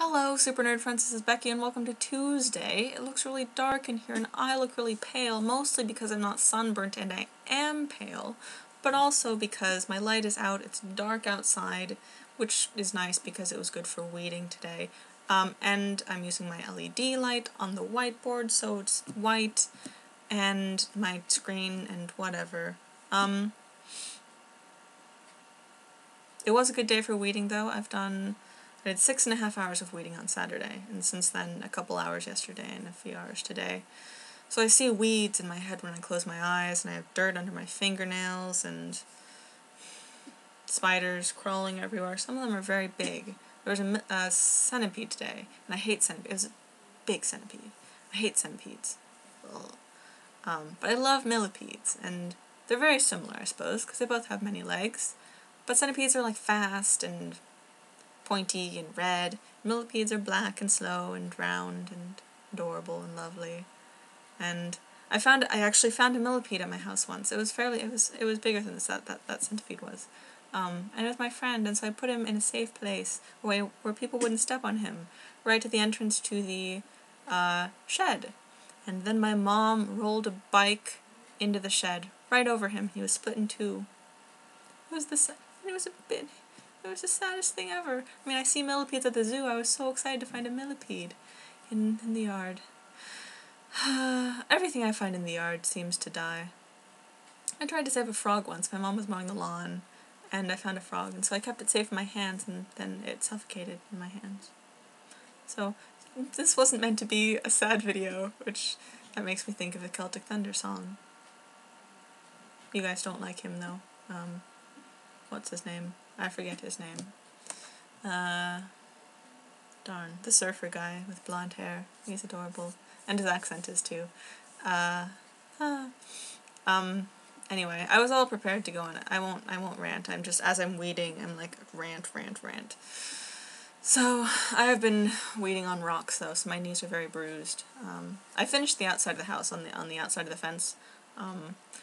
Hello, Super Nerd friends, this is Becky, and welcome to Tuesday. It looks really dark in here, and I look really pale, mostly because I'm not sunburnt and I am pale, but also because my light is out, it's dark outside, which is nice because it was good for weeding today. And I'm using my LED light on the whiteboard, so it's white, and my screen, and whatever. It was a good day for weeding, though. I did 6.5 hours of weeding on Saturday, and since then a couple hours yesterday and a few hours today. So I see weeds in my head when I close my eyes, and I have dirt under my fingernails, and spiders crawling everywhere. Some of them are very big. There was a centipede today, and I hate centipedes. It was a big centipede. I hate centipedes. But I love millipedes, and they're very similar, I suppose, because they both have many legs. But centipedes are like fast and pointy and red. Millipedes are black and slow and round and adorable and lovely. And I actually found a millipede at my house once. It was bigger than that centipede was. And it was my friend, and so I put him in a safe place, where people wouldn't step on him, right at the entrance to the shed. And then my mom rolled a bike into the shed, right over him. He was split in two. It was the saddest thing ever. I mean, I see millipedes at the zoo. I was so excited to find a millipede in the yard. Everything I find in the yard seems to die. I tried to save a frog once. My mom was mowing the lawn, and I found a frog, and so I kept it safe in my hands, and then it suffocated in my hands. So, this wasn't meant to be a sad video, that makes me think of the Celtic Thunder song. You guys don't like him, though. What's his name? I forget his name. Darn. The surfer guy with blonde hair. He's adorable. And his accent is too. Anyway, I was all prepared to go on it. I won't rant. I'm just, as I'm weeding, I'm like, rant. So, I have been weeding on rocks, though, so my knees are very bruised. I finished the outside of the house, on the outside of the fence,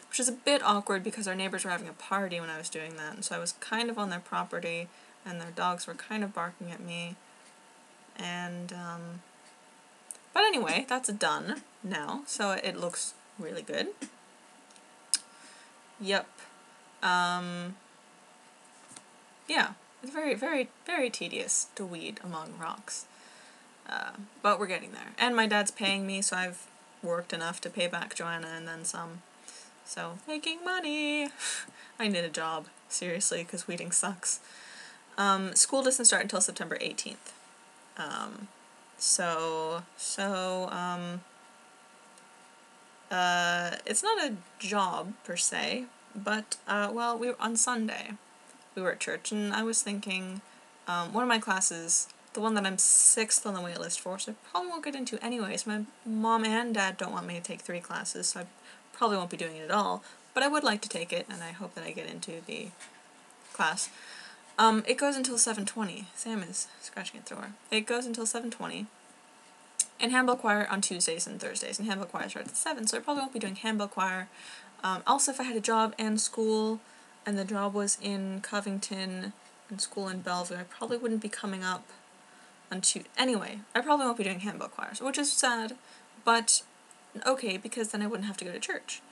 which is a bit awkward because our neighbors were having a party when I was doing that, and so I was kind of on their property, and their dogs were kind of barking at me, and, but anyway, that's done now, so it looks really good. Yep. Yeah, it's very tedious to weed among rocks, but we're getting there, and my dad's paying me, so I've worked enough to pay back Joanna and then some. So, making money! I need a job, seriously, because weeding sucks. School doesn't start until September 18th. It's not a job, per se, but, well, on Sunday, we were at church, and I was thinking, one of my classes, the one that I'm 6th on the wait list for, so I probably won't get into anyways. My mom and dad don't want me to take 3 classes, so I probably won't be doing it at all, but I would like to take it, and I hope that I get into the class. It goes until 7:20. Sam is scratching at the door. It goes until 7:20, and handbell choir on Tuesdays and Thursdays, and handbell choir starts at 7, so I probably won't be doing handbell choir. Also, if I had a job and school, and the job was in Covington, and school in Bellevue, I probably wouldn't be coming up on Tuesday. Anyway, I probably won't be doing handbell choirs, which is sad, but okay, because then I wouldn't have to go to church.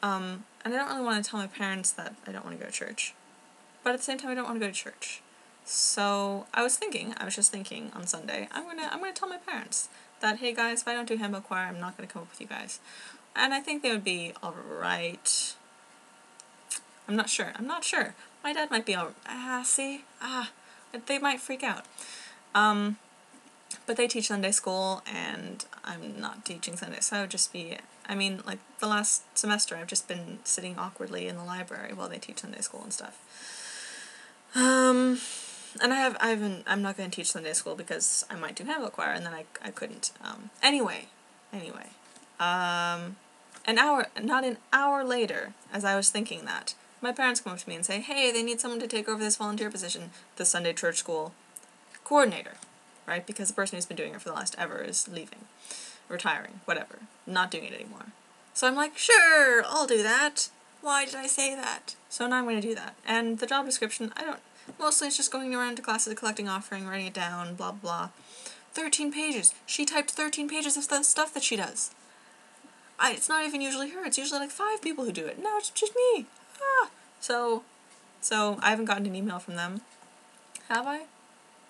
And I don't really want to tell my parents that I don't want to go to church, but at the same time I don't want to go to church. So I was just thinking on Sunday, I'm gonna tell my parents that, hey guys, if I don't do handbell choir, I'm not gonna come up with you guys. And I think they would be alright. I'm not sure. My dad might be they might freak out. But they teach Sunday school, and I'm not teaching Sunday, so I would just be, like, the last semester I've just been sitting awkwardly in the library while they teach Sunday school and stuff. And I'm not going to teach Sunday school because I might do handbell choir, and then I couldn't. Anyway. Not an hour later, as I was thinking that, my parents come up to me and say, hey, they need someone to take over this volunteer position, the Sunday church school coordinator, right? Because the person who's been doing it for the last ever is leaving, retiring, whatever, not doing it anymore. So I'm like, sure, I'll do that. Why did I say that? So now I'm going to do that. And the job description, mostly it's just going around to classes, collecting offering, writing it down, blah, blah. 13 pages. She typed 13 pages of the stuff that she does. It's not even usually her. It's usually like 5 people who do it. No, it's just me. Ah. So I haven't gotten an email from them. Have I?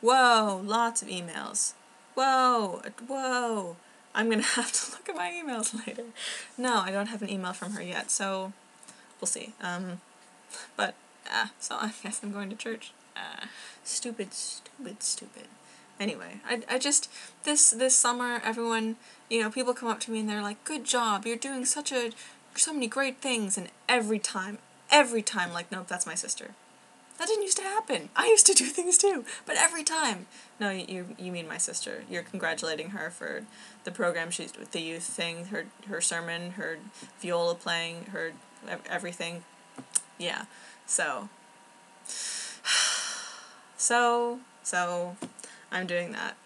Whoa, lots of emails. Whoa. I'm gonna have to look at my emails later. No, I don't have an email from her yet, so we'll see. So I guess I'm going to church. Stupid. Anyway, I just, this summer, everyone, people come up to me and they're like, good job, you're doing so many great things, and every time, like, nope, that's my sister. That didn't used to happen. I used to do things too, but every time. No, you mean my sister. You're congratulating her for the program she's with, the youth thing, her sermon, her viola playing, her everything. Yeah. So I'm doing that.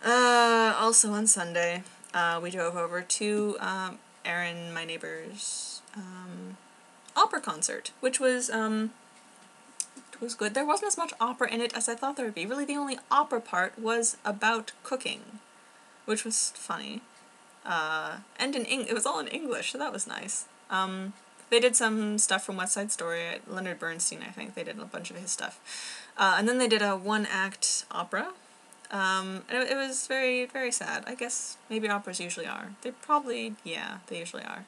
Also on Sunday, we drove over to Erin, my neighbor's opera concert, which was good. There wasn't as much opera in it as I thought there would be. Really, the only opera part was about cooking, which was funny. And it was all in English, so that was nice. They did some stuff from West Side Story. Leonard Bernstein, I think. They did a bunch of his stuff. And then they did a one-act opera. And it was very, very sad. I guess maybe operas usually are. They usually are.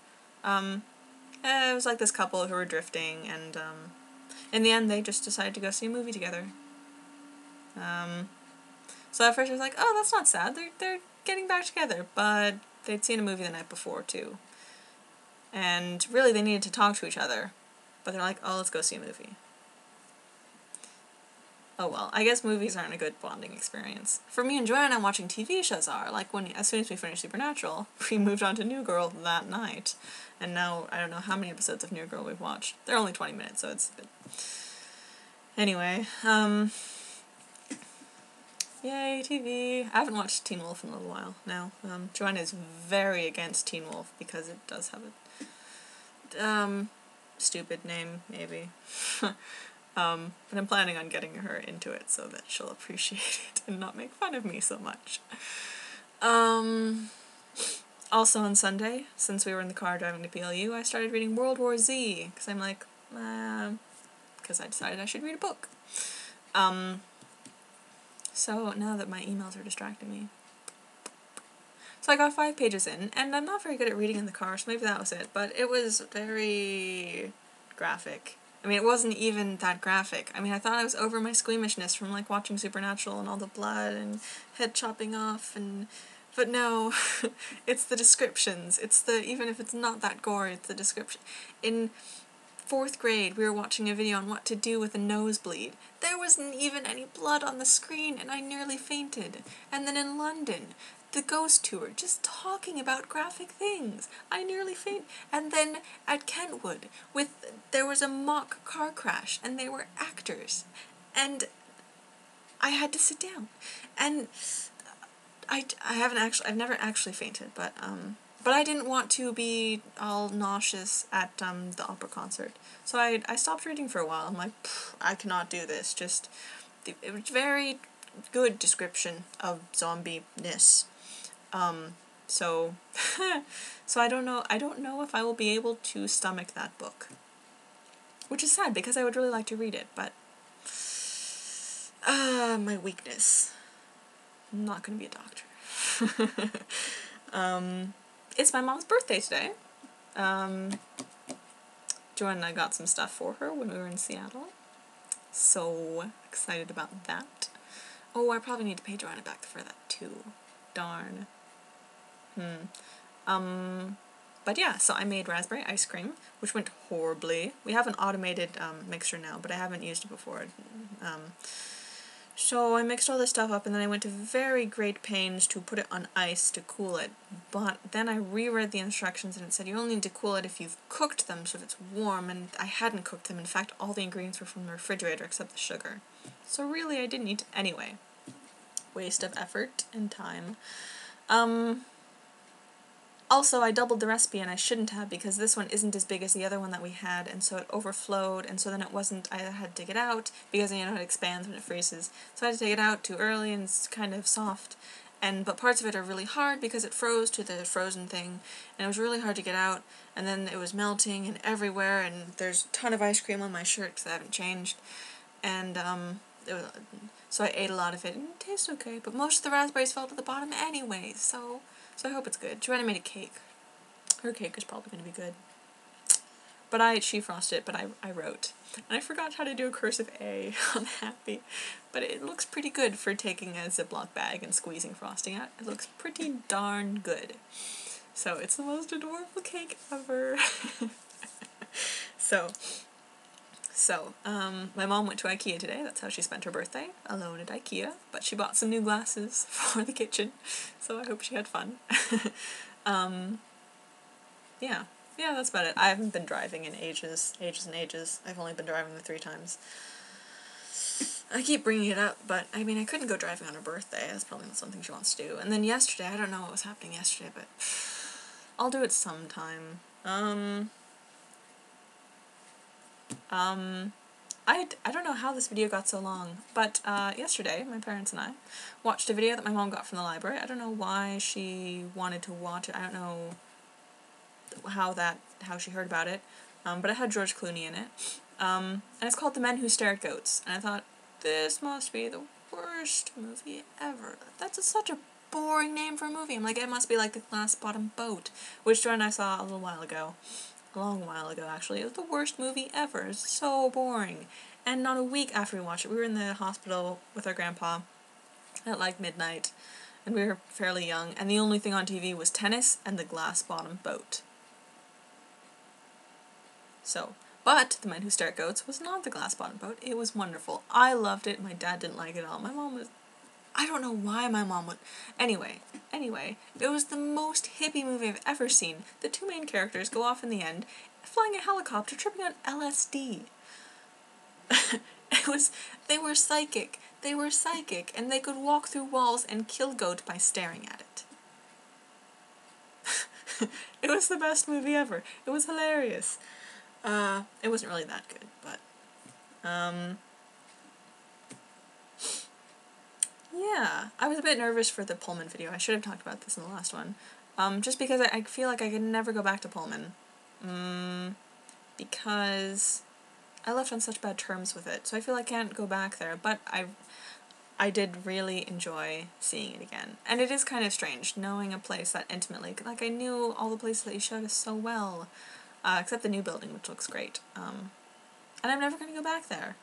It was like this couple who were drifting, and in the end they just decided to go see a movie together. So at first I was like, oh, that's not sad. They're getting back together. But they'd seen a movie the night before, too. And really, they needed to talk to each other. But they're like, oh, let's go see a movie. Oh well, I guess movies aren't a good bonding experience. For me and Joanna, watching TV shows are. Like, as soon as we finished Supernatural, we moved on to New Girl that night. And now, I don't know how many episodes of New Girl we've watched. They're only 20 minutes, so it's good. Anyway, yay, TV. I haven't watched Teen Wolf in a little while now. Joanna is very against Teen Wolf because it does have a stupid name, maybe. But I'm planning on getting her into it so that she'll appreciate it and not make fun of me so much. Also on Sunday, since we were in the car driving to PLU, I started reading World War Z, because I'm like, because I decided I should read a book. So now that my emails are distracting me. So I got 5 pages in, and I'm not very good at reading in the car, so maybe that was it, but it was very graphic. I mean, it wasn't even that graphic. I mean, I thought I was over my squeamishness from, like, watching Supernatural and all the blood and head chopping off, but no, it's the descriptions. Even if it's not that gory, it's the description. In 4th grade, we were watching a video on what to do with a nosebleed. There wasn't even any blood on the screen, and I nearly fainted. And then in London, the ghost tour, just talking about graphic things. I nearly fainted. And then at Kentwood, there was a mock car crash, and they were actors. And I had to sit down. And I've never actually fainted, but I didn't want to be all nauseous at the opera concert. So I stopped reading for a while. I'm like, I cannot do this. It was very good description of zombie-ness. So I don't know if I will be able to stomach that book. Which is sad, because I would really like to read it, but my weakness. I'm not gonna be a doctor. It's my mom's birthday today. Joanna and I got some stuff for her when we were in Seattle. So excited about that. Oh, I probably need to pay Joanna back for that too. Darn. But yeah, so I made raspberry ice cream, which went horribly. We have an automated mixer now, but I haven't used it before. So I mixed all this stuff up, and then I went to very great pains to put it on ice to cool it. But then I reread the instructions, and it said you only need to cool it if you've cooked them so that it's warm, and I hadn't cooked them. In fact, all the ingredients were from the refrigerator except the sugar. So really, I didn't need to. Anyway. Waste of effort and time. Also, I doubled the recipe and I shouldn't have, because this one isn't as big as the other one that we had, and so it overflowed, and so then it wasn't, I had to take it out, because you know it expands when it freezes, so I had to take it out too early and it's kind of soft, but parts of it are really hard because it froze to the frozen thing, and it was really hard to get out, and then it was melting and everywhere, and there's a ton of ice cream on my shirt because I haven't changed, and it was, so I ate a lot of it, and it tastes okay, but most of the raspberries fell to the bottom anyway, so I hope it's good. Joanna made a cake. Her cake is probably going to be good. But she frosted it, but I wrote. And I forgot how to do a cursive A. I'm happy. But it looks pretty good for taking a Ziploc bag and squeezing frosting out. It looks pretty darn good. So it's the most adorable cake ever. My mom went to IKEA today. That's how she spent her birthday, alone at IKEA. But she bought some new glasses for the kitchen, so I hope she had fun. Yeah, that's about it. I haven't been driving in ages and ages. I've only been driving 3 times. I keep bringing it up, but I mean, I couldn't go driving on her birthday. That's probably not something she wants to do. And then yesterday, I don't know what was happening yesterday, but I'll do it sometime. I don't know how this video got so long, but yesterday, my parents and I watched a video that my mom got from the library. I don't know why she wanted to watch it. I don't know how she heard about it, but it had George Clooney in it. And it's called The Men Who Stare at Goats. And I thought, this must be the worst movie ever. That's such a boring name for a movie. I'm like, it must be like The Glass Bottom Boat, which one I saw a little while ago. A long while ago, actually. It was the worst movie ever. It's so boring. And not a week after we watched it, we were in the hospital with our grandpa at like midnight, and we were fairly young, and the only thing on TV was tennis and The Glass Bottom Boat. But The Men Who Stare at Goats was not The Glass Bottom Boat. It was wonderful. I loved it. My dad didn't like it at all. My mom was... I don't know why my mom would... Anyway, it was the most hippie movie I've ever seen. The 2 main characters go off in the end, flying a helicopter, tripping on LSD. They were psychic. And they could walk through walls and kill goat by staring at it. It was the best movie ever. It was hilarious. It wasn't really that good, but, yeah. I was a bit nervous for the Pullman video. I should have talked about this in the last one. Just because I feel like I could never go back to Pullman. Because I left on such bad terms with it, so I feel I can't go back there, but I did really enjoy seeing it again. And it is kind of strange, knowing a place that intimately, like I knew all the places that you showed us so well. Except the new building, which looks great. And I'm never going to go back there.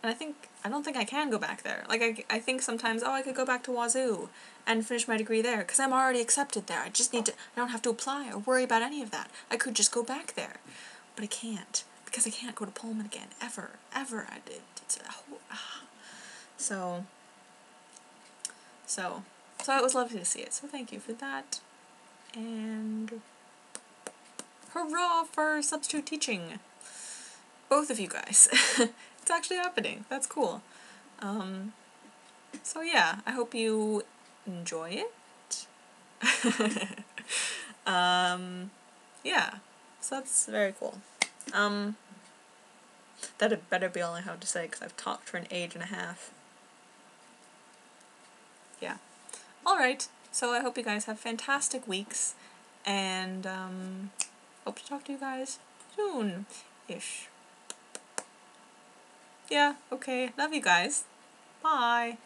And I don't think I can go back there. Like, I think sometimes, I could go back to Wazoo and finish my degree there, because I'm already accepted there. I don't have to apply or worry about any of that. I could just go back there. But I can't, because I can't go to Pullman again, ever. So it was lovely to see it, so thank you for that. And... hurrah for substitute teaching! Both of you guys. It's actually happening. That's cool. So yeah, I hope you enjoy it. Yeah, so that's very cool. That had better be all I have to say, because I've talked for an age and a half. Yeah. Alright, so I hope you guys have fantastic weeks, and hope to talk to you guys soon-ish. Yeah, okay. Love you guys. Bye.